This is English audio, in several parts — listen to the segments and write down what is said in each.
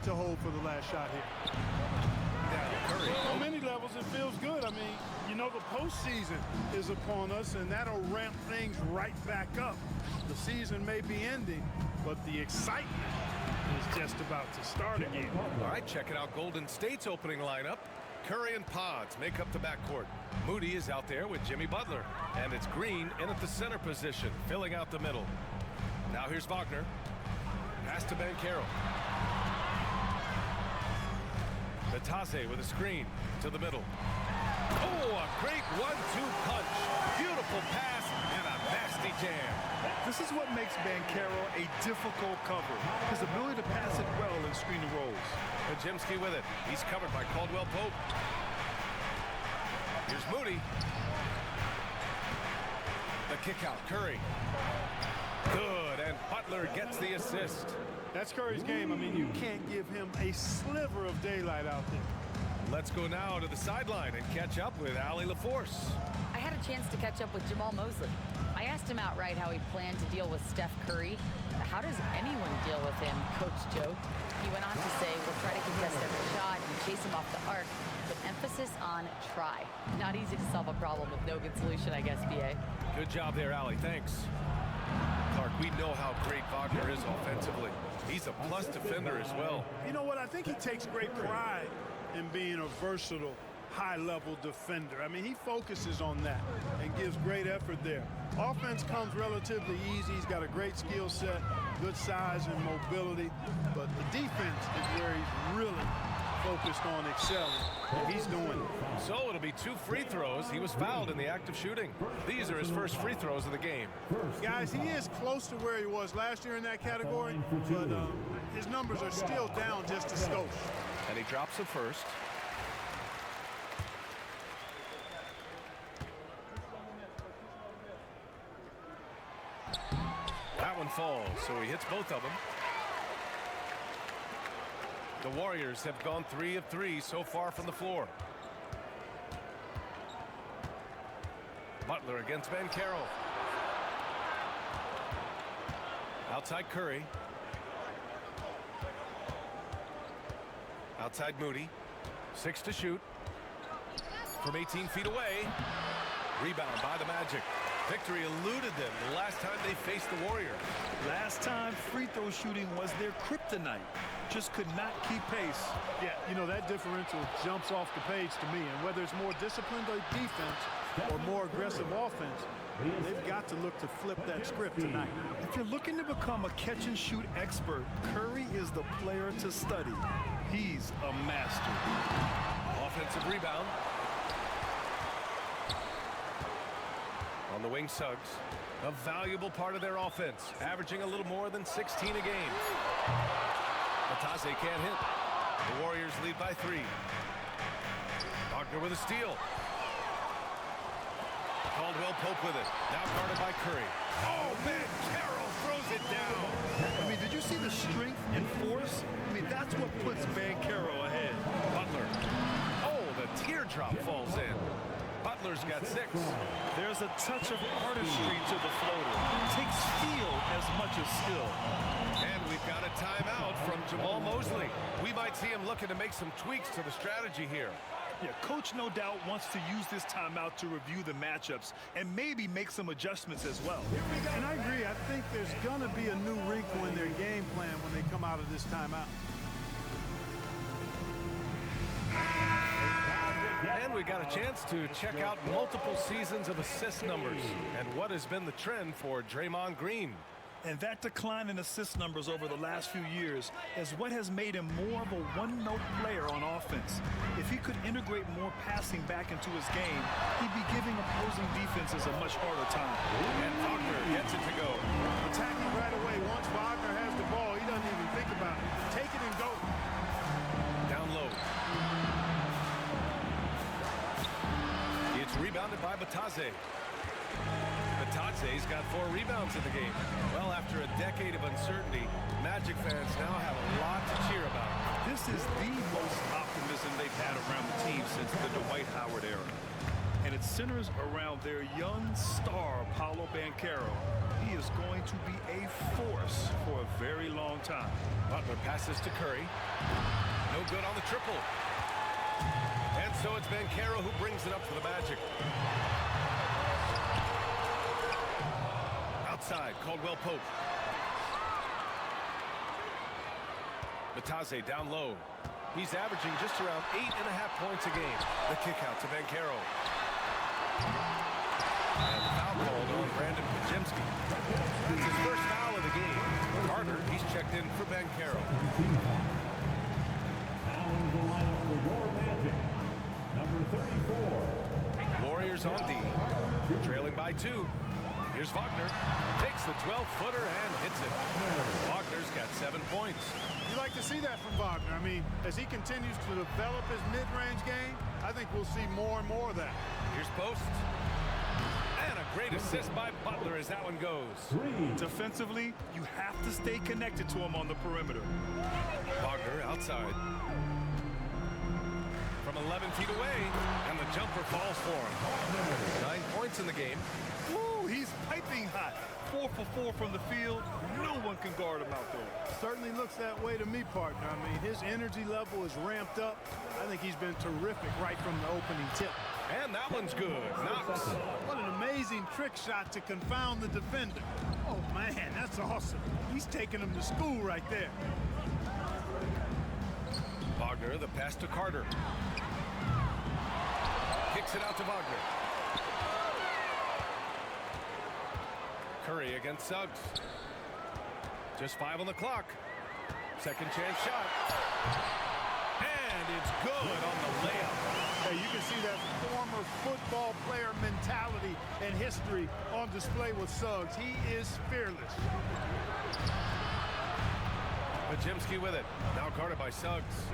got to hold for the last shot here. Curry. On many levels, it feels good. I mean, you know, the postseason is upon us, and that'll ramp things right back up. The season may be ending, but the excitement is just about to start again. All right, checking out Golden State's opening lineup. Curry and Pods make up the backcourt. Moody is out there with Jimmy Butler. And it's Green in at the center position, filling out the middle. Now here's Wagner. Pass to Banchero. Batase with a screen to the middle. Oh, a great 1-2 punch. Beautiful pass and a nasty jam. This is what makes Banchero a difficult cover. His ability to pass it well in screen rolls. Podziemski with it. He's covered by Caldwell Pope. Here's Moody. The kick out, Curry. Good, and Butler gets the assist. That's Curry's game. I mean, you can't give him a sliver of daylight out there. Let's go now to the sideline and catch up with Allie LaForce. I had a chance to catch up with Jamal Mosley. I asked him outright how he planned to deal with Steph Curry. How does anyone deal with him, Coach Joe? He went on to say, we'll try to contest every shot and chase him off the arc, but emphasis on try. Not easy to solve a problem with no good solution, I guess, B.A. Good job there, Allie. Thanks. Clark, we know how great Wagner is offensively. He's a plus defender as well. You know what? I think he takes great pride in being a versatile, high-level defender. I mean, he focuses on that and gives great effort there. Offense comes relatively easy. He's got a great skill set, good size and mobility, but the defense is where he's really focused on excelling, and he's doing it. So it'll be 2 free throws. He was fouled in the act of shooting. These are his first free throws of the game. Guys, he is close to where he was last year in that category, but his numbers are still down just a skosh. And he drops the first. That one falls, so he hits both of them. The Warriors have gone 3 of 3 so far from the floor. Butler against Banchero. Outside Curry. Outside Moody. 6 to shoot. From 18 feet away. Rebound by the Magic. Victory eluded them the last time they faced the Warriors. Last time, free throw shooting was their kryptonite. Just could not keep pace. Yeah, you know, that differential jumps off the page to me. And whether it's more disciplined defense or more aggressive offense, they've got to look to flip that script tonight. If you're looking to become a catch-and-shoot expert, Curry is the player to study. He's a master. Offensive rebound. On the wing, Suggs. A valuable part of their offense, averaging a little more than 16 a game. Batase can't hit. The Warriors lead by 3. Wagner with a steal. Caldwell Pope with it. Now guarded by Curry. Oh, man, Carroll throws it down. I mean, did you see the strength and force? I mean, that's what puts Banchero ahead. Butler. Oh, the teardrop falls in. Butler's got 6. There's a touch of artistry to the floater. It takes feel as much as skill. And we've got a timeout from Jamal Mosley. We might see him looking to make some tweaks to the strategy here. Yeah, coach no doubt wants to use this timeout to review the matchups and maybe make some adjustments as well. And I agree. I think there's going to be a new wrinkle in their game plan when they come out of this timeout. And we got a chance to check out multiple seasons of assist numbers and what has been the trend for Draymond Green. And that decline in assist numbers over the last few years is what has made him more of a one-note player on offense. If he could integrate more passing back into his game, he'd be giving opposing defenses a much harder time. And Wagner gets it to go. Attacking right away. Once Wagner has the ball, he doesn't even think about it. Take it and go. Down low. It's rebounded by Batase. Batase's got 4 rebounds in the game. Well, after a decade of uncertainty, Magic fans now have a lot to cheer about. This is the most optimism they've had around the team since the Dwight Howard era. And it centers around their young star, Paolo Banchero. he is going to be a force for a very long time. Butler passes to Curry. No good on the triple. And so it's Banchero who brings it up for the Magic. Outside, Caldwell Pope. Batase down low. He's averaging just around 8.5 points a game. The kick out to Banchero. And foul called on Brandon Podziemski. It's his first foul of the game. Carter, he's checked in for Banchero. Warriors on D. Trailing by 2. Here's Wagner. Takes the 12-footer and hits it. Wagner's got 7 points. You like to see that from Wagner. I mean, as he continues to develop his mid-range game, I think we'll see more and more of that. Here's Post. And a great assist by Butler as that one goes. Defensively, you have to stay connected to him on the perimeter. Wagner outside. From 11 feet away, and the jumper falls for him. 9 points in the game. Woo, he's piping hot. 4 for 4 from the field. No one can guard him out there. Certainly looks that way to me, partner. I mean, his energy level is ramped up. I think he's been terrific right from the opening tip. And that one's good. Knox. What an amazing trick shot to confound the defender. Oh, man, that's awesome. He's taking him to school right there. Wagner, the pass to Carter. Kicks it out to Wagner. Curry against Suggs. Just 5 on the clock. Second chance shot. And it's good on the layup. Hey, you can see that former football player mentality and history on display with Suggs. He is fearless. Podziemski with it. Now guarded by Suggs.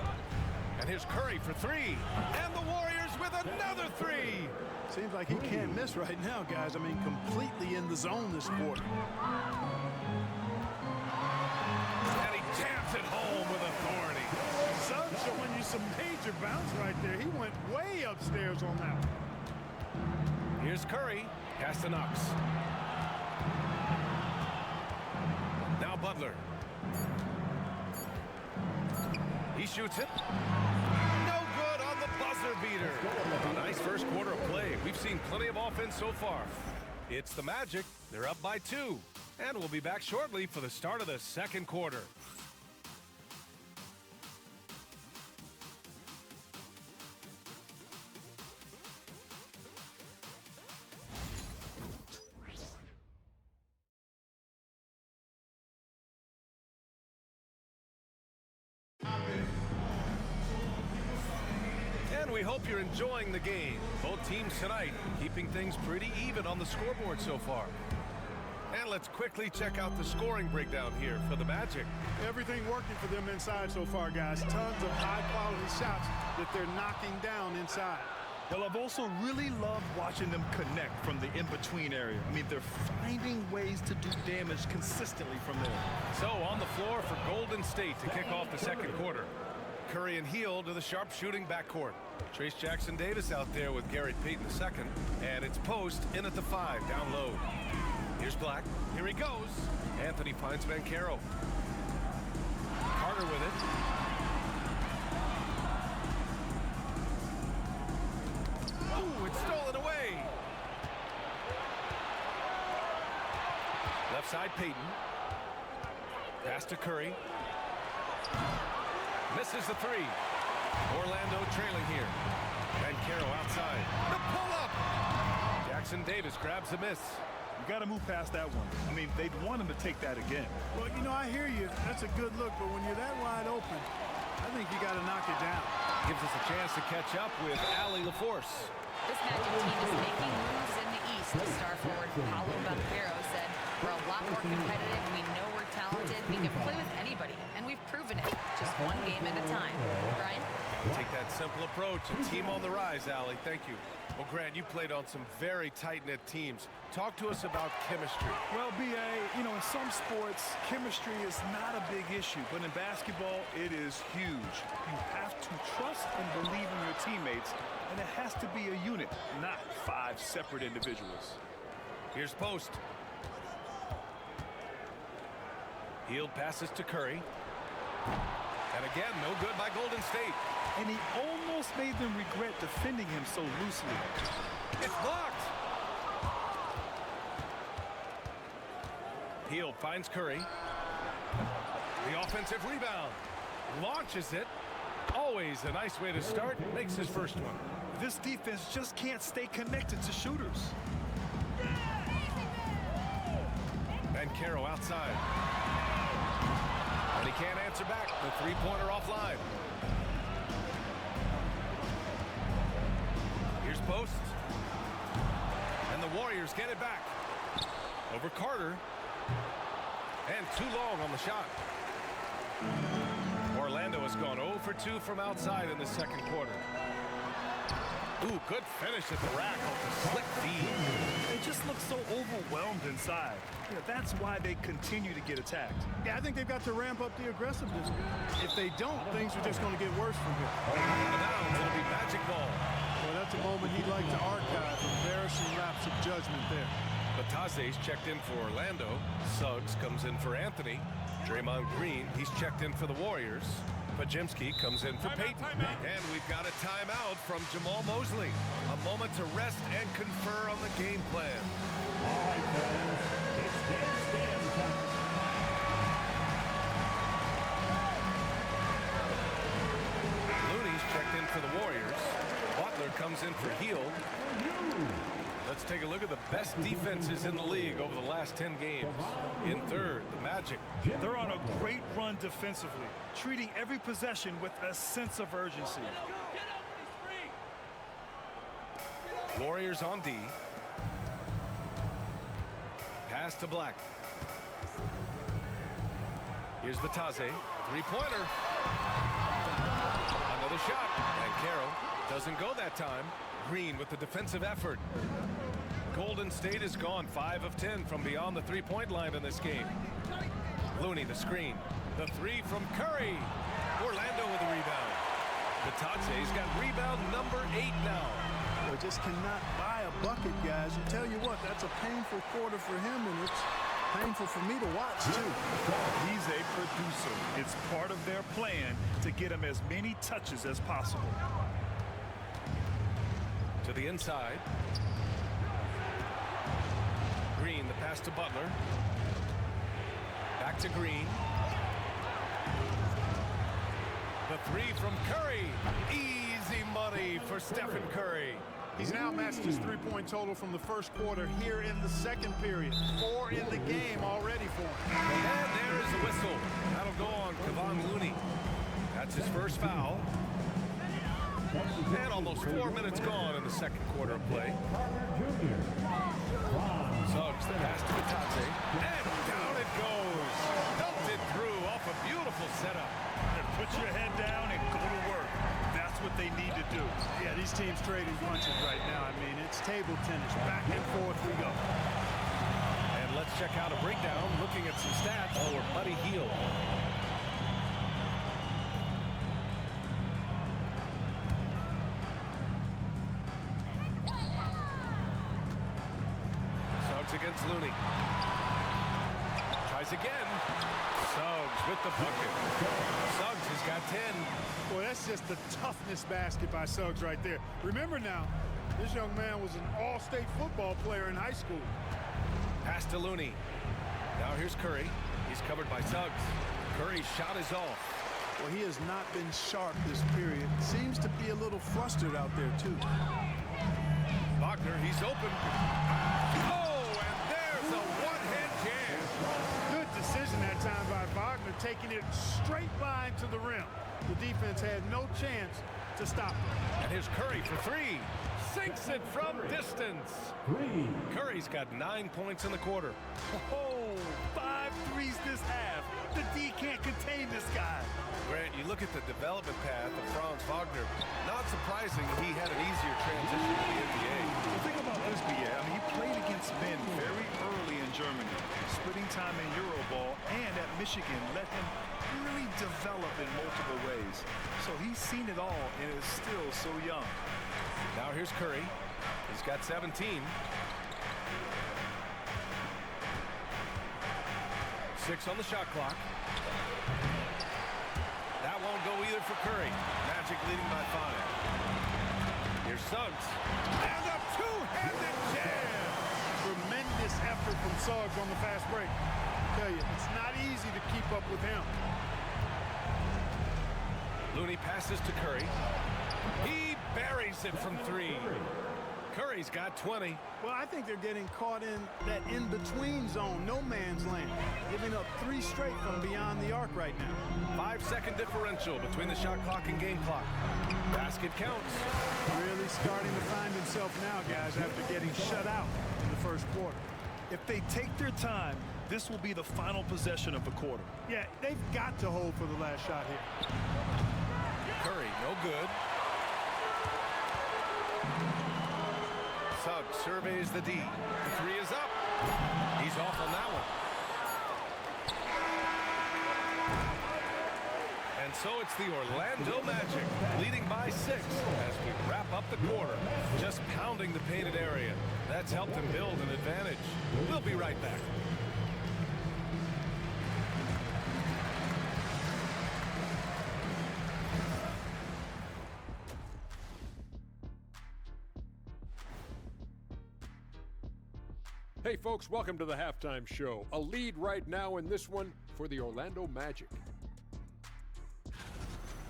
And here's Curry for 3. And the Warriors with another 3. Seems like he can't miss right now, guys. I mean, completely in the zone this quarter. And he jams it home with authority. Suggs showing you some major bounce right there. He went way upstairs on that one. Here's Curry. Pass to Knox. Now Butler. He shoots it. No good on the buzzer beater. A nice first quarter of play. We've seen plenty of offense so far. It's the Magic. They're up by 2. And we'll be back shortly for the start of the second quarter. And we hope you're enjoying the game. Both teams tonight keeping things pretty even on the scoreboard so far. And let's quickly check out the scoring breakdown here for the Magic. Everything working for them inside so far, guys. Tons of high-quality shots that they're knocking down inside. Well, I've also really loved watching them connect from the in-between area. I mean, they're finding ways to do damage consistently from there. So on the floor for Golden State to kick off the second quarter. Curry and Hield to the sharp-shooting backcourt. Trace Jackson-Davis out there with Gary Payton II. And it's Post in at the 5, down low. Here's Black. Here he goes. Anthony finds Banchero. Carter with it. Ooh, it's stolen away. Left side, Payton. Pass to Curry. Misses the 3. Orlando trailing here. Banchero outside. The pull-up. Jackson-Davis grabs the miss. You got to move past that one. I mean, they'd want him to take that again. Well, you know, I hear you. That's a good look, but when you're that wide open, I think you got to knock it down. Gives us a chance to catch up with Allie LaForce. This Magic team is making moves in the East. Star forward Paolo Banchero said, "We're a lot more competitive. We know we're talented. We can play with anybody, and we've proven it. Just one game at a time." Brian? Take that simple approach. A team on the rise, Allie. Thank you. Well, Grant, you played on some very tight-knit teams. Talk to us about chemistry. Well, B.A., you know, in some sports, chemistry is not a big issue. But in basketball, it is huge. You have to trust and believe in your teammates, and it has to be a unit, not 5 separate individuals. Here's Post. Hield passes to Curry. And again, no good by Golden State. And he almost made them regret defending him so loosely. It's blocked. Hield finds Curry. The offensive rebound. Launches it. Always a nice way to start. Makes his first one. This defense just can't stay connected to shooters. Banchero outside. And he can't answer back. The three-pointer offline. Here's post. And the Warriors get it back. Over Carter. And too long on the shot. Orlando has gone 0 for 2 from outside in the second quarter. Ooh, good finish at the rack off the slick feed. They just look so overwhelmed inside. Yeah, that's why they continue to get attacked. Yeah, I think they've got to ramp up the aggressiveness. If they don't, things are just going to get worse from here. And now it'll be magic ball. Well, that's a moment he'd like to archive. Embarrassing lapse of judgment there. Batase's checked in for Orlando. Suggs comes in for Anthony. Draymond Green, he's checked in for the Warriors. Pajemski comes in for Peyton. And we've got a timeout from Jamal Mosley. A moment to rest and confer on the game plan. All right, fellas, it's dance time. Looney's checked in for the Warriors. Butler comes in for Hield. Let's take a look at the best defenses in the league over the last 10 games. In third, the Magic. They're on a great run defensively, treating every possession with a sense of urgency. Warriors on D. Pass to Black. Here's Batase. Three-pointer. Another shot. And Carroll doesn't go that time. Green with the defensive effort. Golden State has gone 5 of 10 from beyond the three-point line in this game. Looney the screen. The three from Curry. Orlando with a rebound. Batase's got rebound number 8 now. They just cannot buy a bucket, guys. And tell you what, that's a painful quarter for him, and it's painful for me to watch, too. He's a producer. It's part of their plan to get him as many touches as possible. To the inside. Green, the pass to Butler. Back to Green. The three from Curry. Easy money for Stephen Curry. He's now matched his three-point total from the first quarter here in the second period. 4 in the game already for him. And there's the whistle. That'll go on Kevon Looney. That's his first foul. And almost 4 minutes gone in the second quarter of play. Suggs, the pass to Batase. And down it goes. Dumped it through off a beautiful setup. And put your head down and go to work. That's what they need to do. Yeah, these teams trading punches right now. I mean, it's table tennis. Back and forth we go. And let's check out a breakdown looking at some stats for Buddy Hield. Against Looney. Tries again. Suggs with the bucket. Suggs has got 10. Boy, that's just the toughness basket by Suggs right there. Remember now, this young man was an all-state football player in high school. Pass to Looney. Now here's Curry. He's covered by Suggs. Curry's shot is off. Well, he has not been sharp this period. Seems to be a little flustered out there, too. Wagner, he's open. Decision that time by Wagner, taking it straight line to the rim. The defense had no chance to stop him. And here's Curry for three. Sinks it from distance. Curry's got 9 points in the quarter. Oh, 5 threes this half. The D can't contain this guy. Grant, you look at the development path of Franz Wagner. Not surprising he had an easier transition to the NBA. The thing about this, BA, I mean, he played against men very early in Germany, splitting time in Euroball, and at Michigan let him really develop in multiple ways. So he's seen it all and is still so young. Now here's Curry. He's got 17. 6 on the shot clock. That won't go either for Curry. Magic leading by 5. Here's Suggs. And a two-handed jam. Tremendous effort from Suggs on the fast break. I tell you, it's not easy to keep up with him. Looney passes to Curry. He buries it from 3. Curry's got 20. Well, I think they're getting caught in that in-between zone, no man's land, giving up 3 straight from beyond the arc right now. 5-second differential between the shot clock and game clock. Basket counts. Really starting to find himself now, guys, after getting shut out in the first quarter. If they take their time, this will be the final possession of the quarter. Yeah, they've got to hold for the last shot here. Curry, no good. Suggs surveys the D. The 3 is up. He's off on that one. And so it's the Orlando Magic leading by 6 as we wrap up the quarter. Just pounding the painted area. That's helped them build an advantage. We'll be right back. Hey folks, welcome to the halftime show. A lead right now in this one for the Orlando Magic.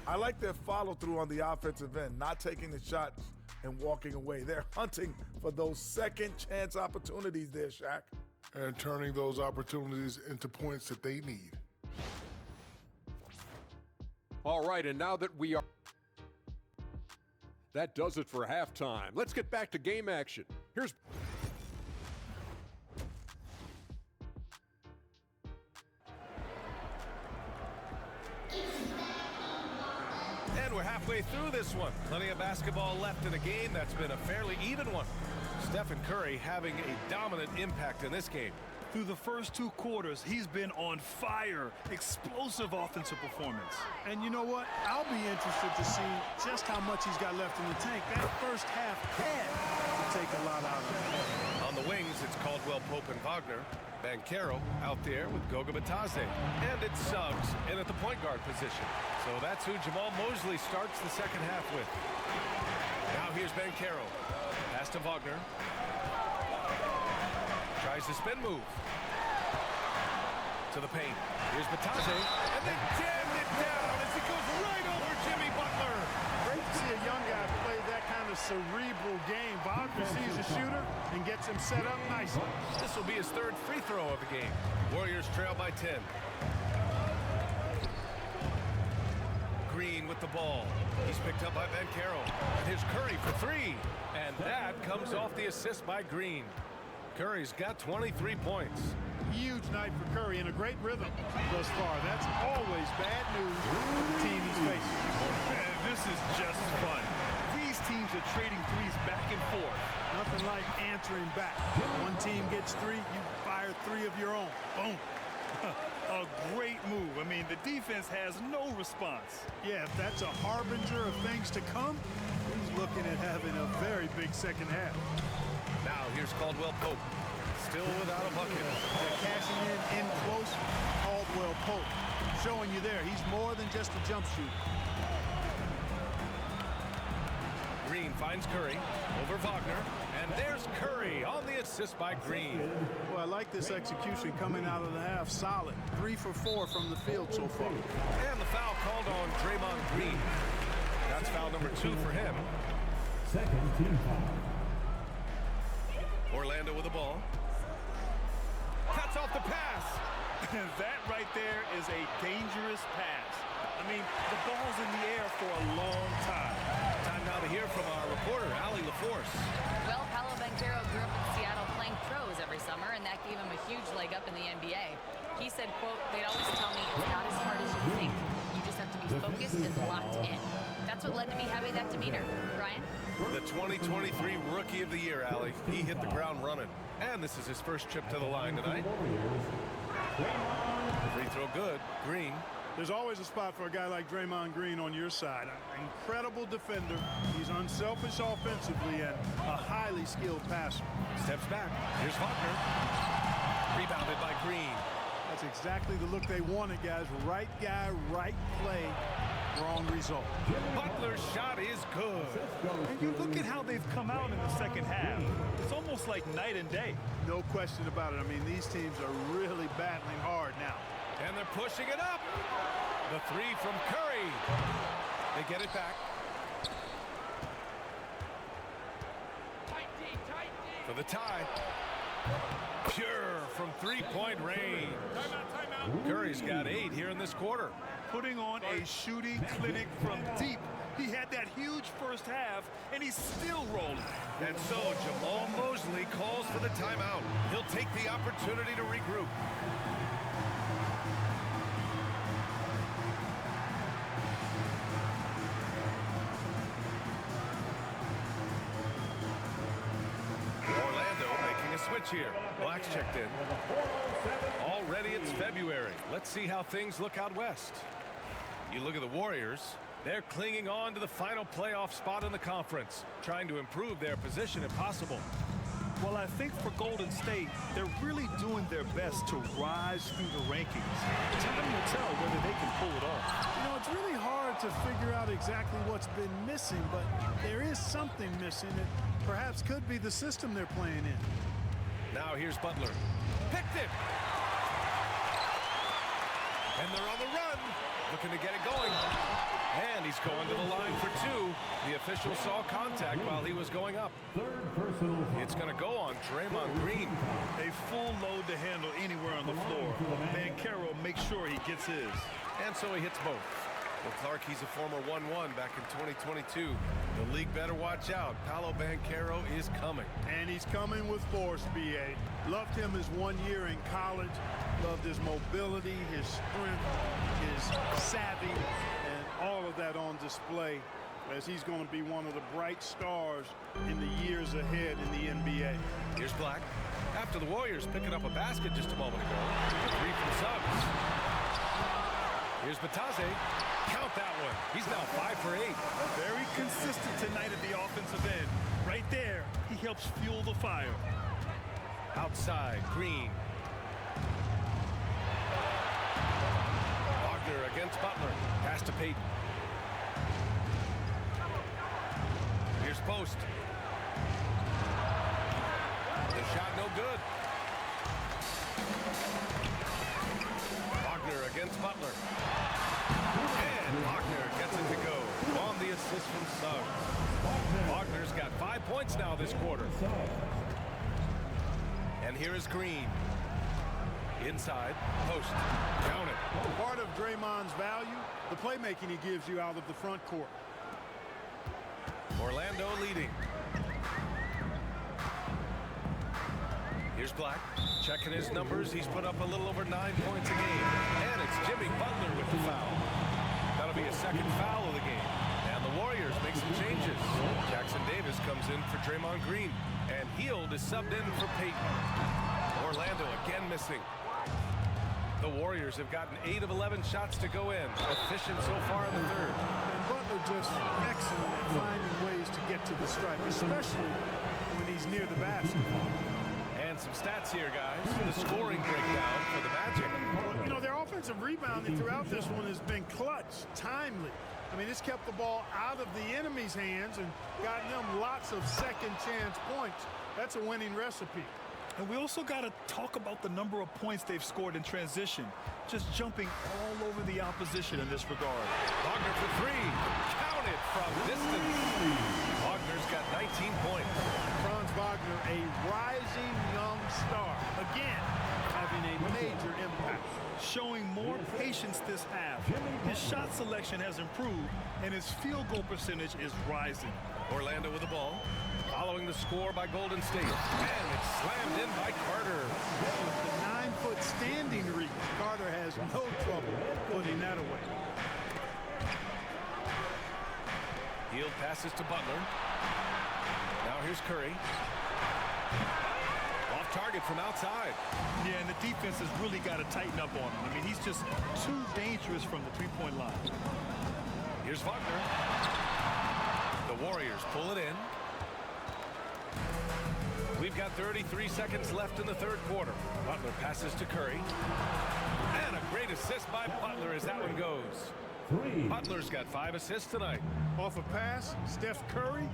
I like their follow-through on the offensive end, not taking the shots and walking away. They're hunting for those second chance opportunities there, Shaq. And turning those opportunities into points that they need. All right, and now that we are... That does it for halftime. Let's get back to game action. Here's... And we're halfway through this one. Plenty of basketball left in a game that's been a fairly even one. Stephen Curry having a dominant impact in this game. Through the first 2 quarters, he's been on fire. Explosive offensive performance. And you know what? I'll be interested to see just how much he's got left in the tank. That first half had to take a lot out of him. On the wings, it's Caldwell Pope and Wagner. Banchero out there with Goga Bitadze. And it's Suggs in at the point guard position. So that's who Jamal Mosley starts the second half with. Now here's Banchero. Pass to Wagner. Tries the spin move. To the paint. Here's Bitadze. And they jammed it down as it goes right over Jimmy Butler. Great to see a young guy play that kind of cerebral game. Wagner sees a shooter and gets him set up nicely. This will be his 3rd free throw of the game. Warriors trail by 10. Green with the ball. He's picked up by Banchero. And here's Curry for 3. And that comes off the assist by Green. Curry's got 23 points. Huge night for Curry and a great rhythm thus far. That's always bad news for the team he's facing. Man, this is just fun. These teams are trading threes back and forth. Nothing like answering back. One team gets 3, you fire 3 of your own. Boom. A great move. I mean, the defense has no response. Yeah, if that's a harbinger of things to come, he's looking at having a very big second half. Now here's Caldwell Pope. Still without a bucket. They're cashing in close. Caldwell Pope showing you there. He's more than just a jump shooter. Green finds Curry over Wagner. And there's Curry on the assist by Green. Well, I like this execution coming out of the half. Solid. 3 for 4 from the field so far. And the foul called on Draymond Green. That's foul number 2 for him. Second team foul. Orlando with the ball. Cuts off the pass. That right there is a dangerous pass. I mean, the ball's in the air for a long time. Time now to hear from our reporter, Allie LaForce. Well, Paolo Banchero grew up in Seattle playing pros every summer, and that gave him a huge leg up in the NBA. He said, quote, "They'd always tell me it's not as hard as you think. You just have to be focused and locked in." That's what led to me having that demeanor. Brian? The 2023 Rookie of the Year, Allie. He hit the ground running. And this is his first trip to the line tonight. Free throw good. Green. There's always a spot for a guy like Draymond Green on your side. An incredible defender. He's unselfish offensively and a highly skilled passer. Steps back. Here's Wagner. Rebounded by Green. That's exactly the look they wanted, guys. Right guy, right play, wrong result. Butler's shot is good. And you look at how they've come out in the second half. It's almost like night and day. No question about it. I mean, these teams are really battling hard now. And they're pushing it up. The three from Curry. They get it back. For the tie. Pure from three-point range. Curry's got 8 here in this quarter. Putting on a shooting clinic from deep. He had that huge first half, and he's still rolling. And so Jamal Mosley calls for the timeout. He'll take the opportunity to regroup. Orlando making a switch here. Black's checked in. Already it's February. Let's see how things look out west. You look at the Warriors. They're clinging on to the final playoff spot in the conference, trying to improve their position if possible. Well, I think for Golden State, they're really doing their best to rise through the rankings. Time will tell whether they can pull it off. You know, it's really hard to figure out exactly what's been missing, but there is something missing that perhaps could be the system they're playing in. Now here's Butler. Picked it! And they're on the run, looking to get it going. And he's going to the line for 2. The official saw contact while he was going up. It's going to go on Draymond Green. A full load to handle anywhere on the floor. Banchero makes sure he gets his. And so he hits both. Well, Clark, he's a former 1-1 back in 2022. The league better watch out. Paolo Banchero is coming. And he's coming with force, B.A. Loved him his 1 year in college. Loved his mobility, his strength, his savvy, and all of that on display as he's going to be one of the bright stars in the years ahead in the NBA. Here's Black. After the Warriors picking up a basket just a moment ago. 3 from Suggs. Here's Batase. Count that one. He's now 5 for 8. Very consistent tonight at the offensive end. Right there, he helps fuel the fire. Outside, Green. Wagner against Butler. Pass to Payton. Here's Post. The shot no good. Wagner against Butler. And Wagner gets it to go on the assist from Suggs. Wagner's got 5 points now this quarter. And here is Green. Inside, Post. Count it. Part of Draymond's value, the playmaking he gives you out of the front court. Orlando leading. Here's Black. Checking his numbers. He's put up a little over 9 points a game. And it's Jimmy Butler with the foul. That'll be a second foul of the game. And the Warriors make some changes. Jackson Davis comes in for Draymond Green. And Hield is subbed in for Payton. Orlando again missing. The Warriors have gotten 8 of 11 shots to go in. Efficient so far in the third. And Butler just excellent at finding ways to get to the stripe, especially when he's near the basket. And some stats here, guys. The scoring breakdown for the Magic. Well, you know, their offensive rebounding throughout this one has been clutch, timely. I mean, it's kept the ball out of the enemy's hands and gotten them lots of second chance points. That's a winning recipe. And we also got to talk about the number of points they've scored in transition. Just jumping all over the opposition in this regard. Wagner for 3. Count it from distance. Wagner's got 19 points. Franz Wagner, a rising young star. Again, having a major impact. Showing more patience this half. His shot selection has improved, and his field goal percentage is rising. Orlando with the ball. Following the score by Golden State. And it's slammed in by Carter. With the 9-foot standing reach, Carter has no trouble putting that away. Hield passes to Butler. Now here's Curry. Off target from outside. Yeah, and the defense has really got to tighten up on him. I mean, he's just too dangerous from the three-point line. Here's Wagner. The Warriors pull it in. We've got 33 seconds left in the third quarter. Butler passes to Curry. And a great assist by Butler as that one goes. Butler's got 5 assists tonight. Off a pass, Steph Curry,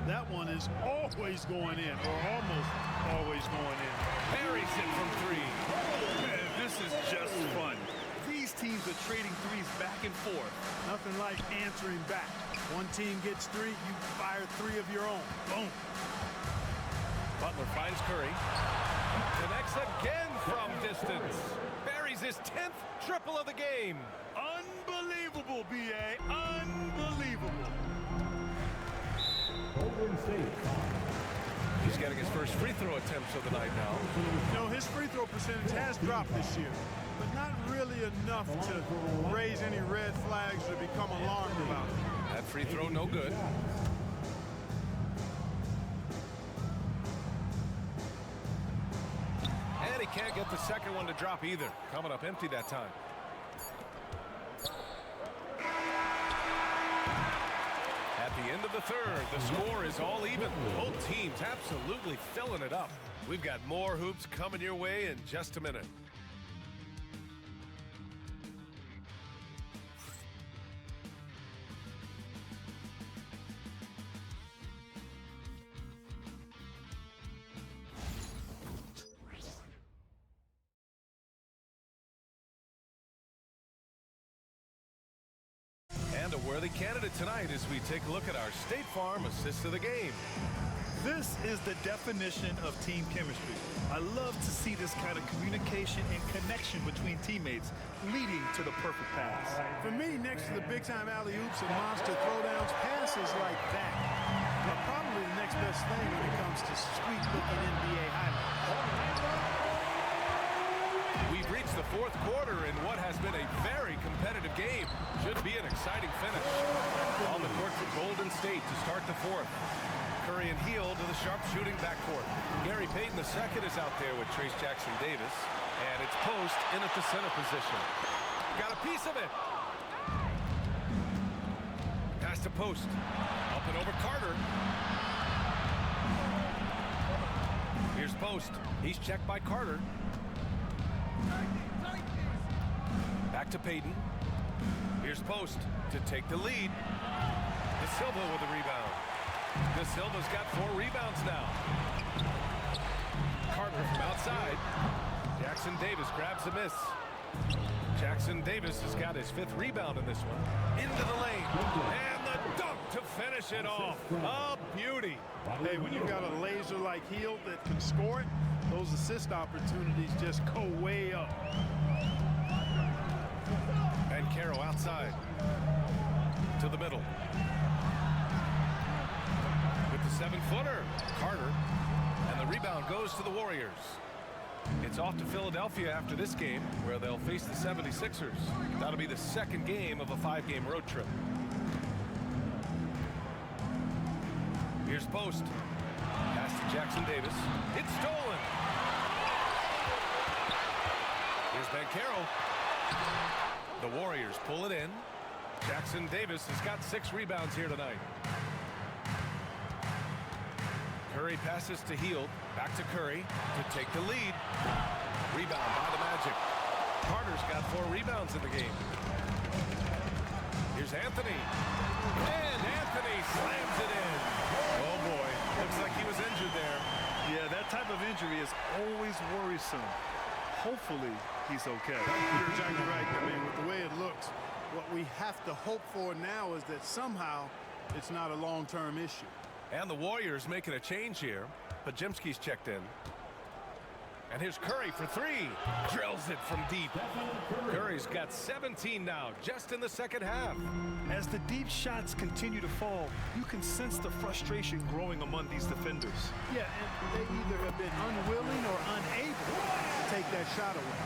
that one is always going in, or almost always going in. Buries it from 3. Man, this is just fun. These teams are trading threes back and forth. Nothing like answering back. One team gets 3, you fire 3 of your own. Boom. Butler finds Curry. Connects again from distance. Buries his 10th triple of the game. Unbelievable, B.A. Unbelievable. Golden State. He's getting his first free throw attempts of the night now. You know, his free throw percentage has dropped this year, but not really enough to raise any red flags or become alarmed about it. That free throw no good. And he can't get the second one to drop either. Coming up empty that time. At the end of the third, the score is all even. Both teams absolutely filling it up. We've got more hoops coming your way in just a minute. And a worthy candidate tonight as we take a look at our State Farm assist of the game. This is the definition of team chemistry. I love to see this kind of communication and connection between teammates leading to the perfect pass. For me, next to the big-time alley-oops and monster throwdowns, passes like that are probably the next best thing when it comes to sweet-looking NBA highlights. We've reached the fourth quarter in what has been a very competitive game. Should be an exciting finish. On the court for Golden State to start the fourth. Curry and Hield to the sharp-shooting backcourt. Gary Payton II is out there with Trayce Jackson-Davis. And it's Post in at the center position. Got a piece of it. Pass to Post. Up and over Carter. Here's Post. He's checked by Carter. Back to Payton. Here's Post to take the lead. De Silva with the rebound. De Silva's got 4 rebounds now. Carter from outside. Jackson-Davis grabs a miss. Jackson-Davis has got his 5th rebound in this one. Into the lane. And the dunk to finish it off. A beauty. Hey, when you've got a laser like Hield that can score it, those assist opportunities just go way up. And Caro outside. To the middle. With the 7-footer, Carter. And the rebound goes to the Warriors. It's off to Philadelphia after this game, where they'll face the 76ers. That'll be the second game of a 5-game road trip. Here's Post. Pass to Jackson-Davis. It's stolen. Here's Banchero. The Warriors pull it in. Jackson-Davis has got 6 rebounds here tonight. Curry passes to Hield. Back to Curry to take the lead. Rebound by the Magic. Carter's got 4 rebounds in the game. Here's Anthony. And Anthony slams it in. Oh boy, looks like he was injured there. Yeah, that type of injury is always worrisome. Hopefully, he's okay. You're exactly right. I mean, with the way it looks, what we have to hope for now is that somehow it's not a long-term issue. And the Warriors making a change here. Podziemski's checked in. And here's Curry for 3. Drills it from deep. Curry's got 17 now, just in the second half. As the deep shots continue to fall, you can sense the frustration growing among these defenders. Yeah, and they either have been unwilling or unable to take that shot away.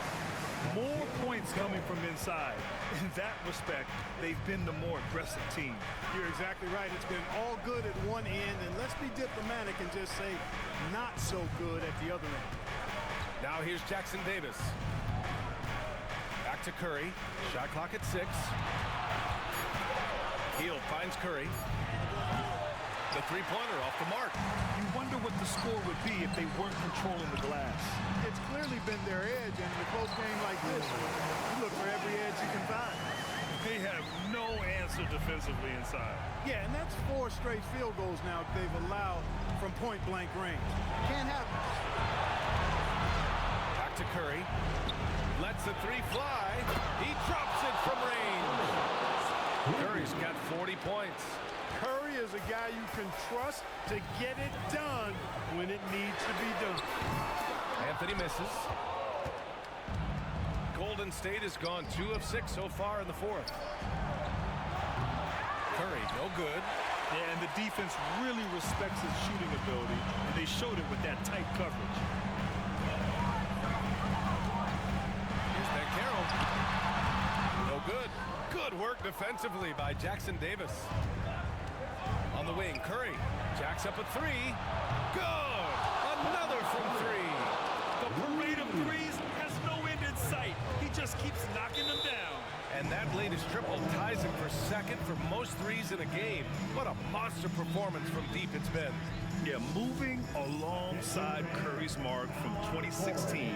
More points coming from inside. In that respect, they've been the more aggressive team. You're exactly right. It's been all good at one end, and let's be diplomatic and just say not so good at the other end. Now here's Jackson-Davis. Back to Curry. Shot clock at 6. Hield finds Curry. The three-pointer off the mark. You wonder what the score would be if they weren't controlling the glass. It's clearly been their edge, and in a close game like this, you look for every edge you can find. They have no answer defensively inside. Yeah, and that's 4 straight field goals now they've allowed from point-blank range. Can't happen. Back to Curry. Lets the three fly. He drops it from range. Curry's got 40 points. Curry is a guy you can trust to get it done when it needs to be done. Anthony misses. Golden State has gone 2 of 6 so far in the fourth. Curry, no good. Yeah, and the defense really respects his shooting ability, and they showed it with that tight coverage. Here's Banchero. No good. Good work defensively by Jackson Davis. On the wing, Curry jacks up a 3. Good! Another from 3. The parade of threes has no end in sight. He just keeps knocking them down. And that latest triple ties him for second for most threes in a game. What a monster performance from deep it's been. Yeah, moving alongside Curry's mark from 2016,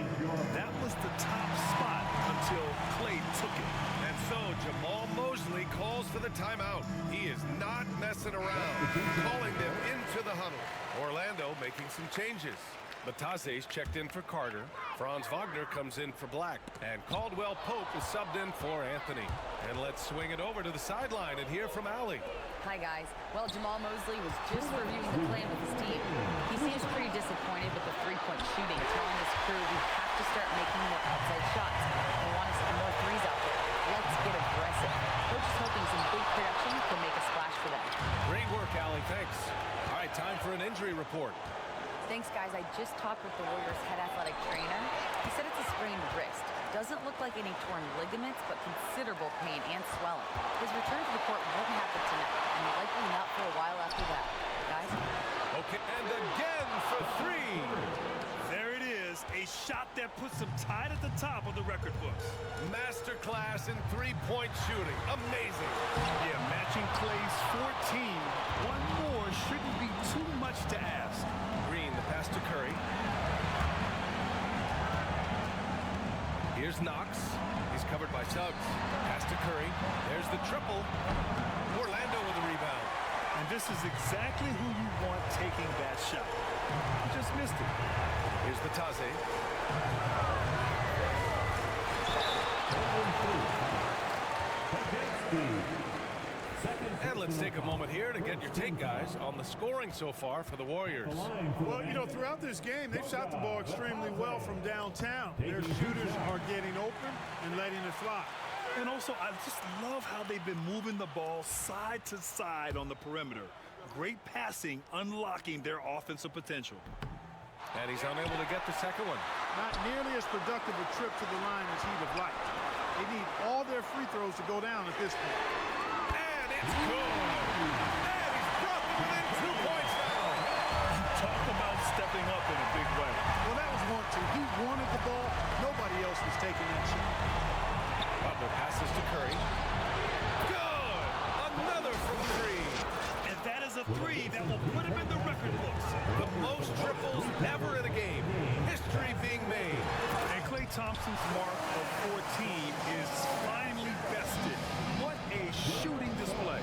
that was the top spot until Klay took it. And so Jamal Mosley calls for the timeout. He is not messing around, calling them into the huddle. Orlando making some changes. Batase's checked in for Carter. Franz Wagner comes in for Black. And Caldwell Pope is subbed in for Anthony. And let's swing it over to the sideline and hear from Allie. Hi, guys. Well, Jamal Mosley was just reviewing the plan with his team. He seems pretty disappointed with the three-point shooting, telling his crew we have to start making more outside shots. They want to see more threes out there. Let's get aggressive. Coach is hoping some big production can make a splash for them. Great work, Allie. Thanks. All right, time for an injury report. Thanks, guys. I just talked with the Warriors' head athletic trainer. He said it's a sprained wrist. Doesn't look like any torn ligaments, but considerable pain and swelling. His return to the court won't happen tonight, and likely not for a while after that. Guys? Okay, and again for 3. There it is, a shot that puts him tied at the top of the record books. Masterclass in three-point shooting. Amazing. Yeah, matching Klay's 14. One more shouldn't be too much to ask. Green, the pass to Curry. Here's Knox. He's covered by Suggs. Pass to Curry. There's the triple. Orlando with the rebound. And this is exactly who you want taking that shot. He just missed it. Here's Batase. And let's take a moment here to get your take, guys, on the scoring so far for the Warriors. Well, you know, throughout this game, they've shot the ball extremely well from downtown. Their shooters are getting open and letting it fly. And also, I just love how they've been moving the ball side to side on the perimeter. Great passing, unlocking their offensive potential. And he's unable to get the second one. Not nearly as productive a trip to the line as he'd have liked. They need all their free throws to go down at this point. And it's good. And he's brought them within 2 points now. Talk about stepping up in a big way. Well, that was want to. He wanted the ball. Nobody else was taking that shot. Butler passes to Curry. Good. Another from 3. And that is a 3 that will put him in the record books. The most triples ever in a game. History being made. And Klay Thompson's mark of 14 is finally bested. What a shooting display.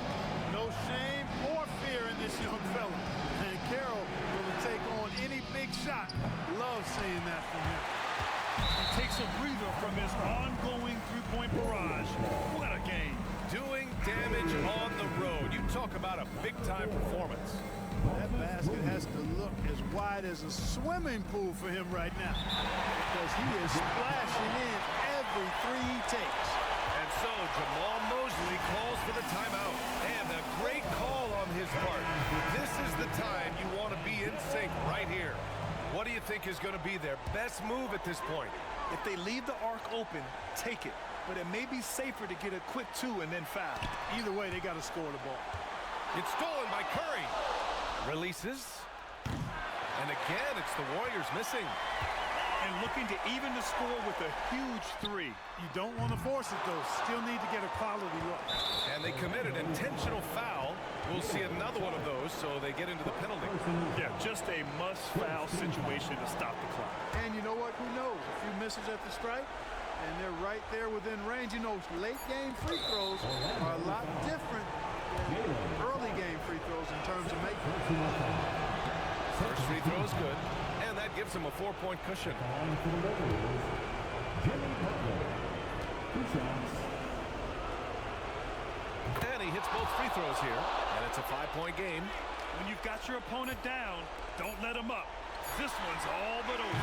No shame or fear in this young fella. And Carroll will take on any big shot. Love seeing that from him. He takes a breather from his ongoing three-point barrage. What a game. Doing damage on the road. You talk about a big-time performance. That basket has to look as wide as a swimming pool for him right now, because he is splashing in every 3 he takes. And so Jamal Mosley calls for the timeout. And a great call on his part. This is the time you want to be in sync right here. What do you think is going to be their best move at this point? If they leave the arc open, take it. But it may be safer to get a quick 2 and then foul. Either way, they got to score the ball. It's stolen by Curry. Releases. And again, it's the Warriors missing. And looking to even the score with a huge 3. You don't want to force it, though. Still need to get a quality look. And they commit an intentional foul. We'll see another one of those, so they get into the penalty. Yeah, just a must-foul situation to stop the clock. And you know what? Who knows? A few misses at the stripe, and they're right there within range. You know, late game free throws are a lot different than early game free throws in terms of making. First free throw is good, and that gives him a 4-point cushion. And he hits both free throws here, and it's a 5-point game. When you've got your opponent down, don't let him up. This one's all but over.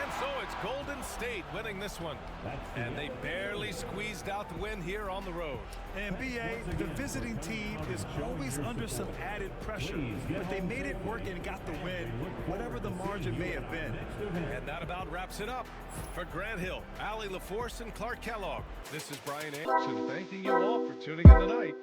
And so it's Golden State winning this one. And they barely squeezed out the win here on the road. And B.A., the visiting team is always under some added pressure, but they made it work and got the win, whatever the margin may have been. And that about wraps it up. For Grant Hill, Allie LaForce, and Clark Kellogg, this is Brian Anderson thanking you all for tuning in tonight.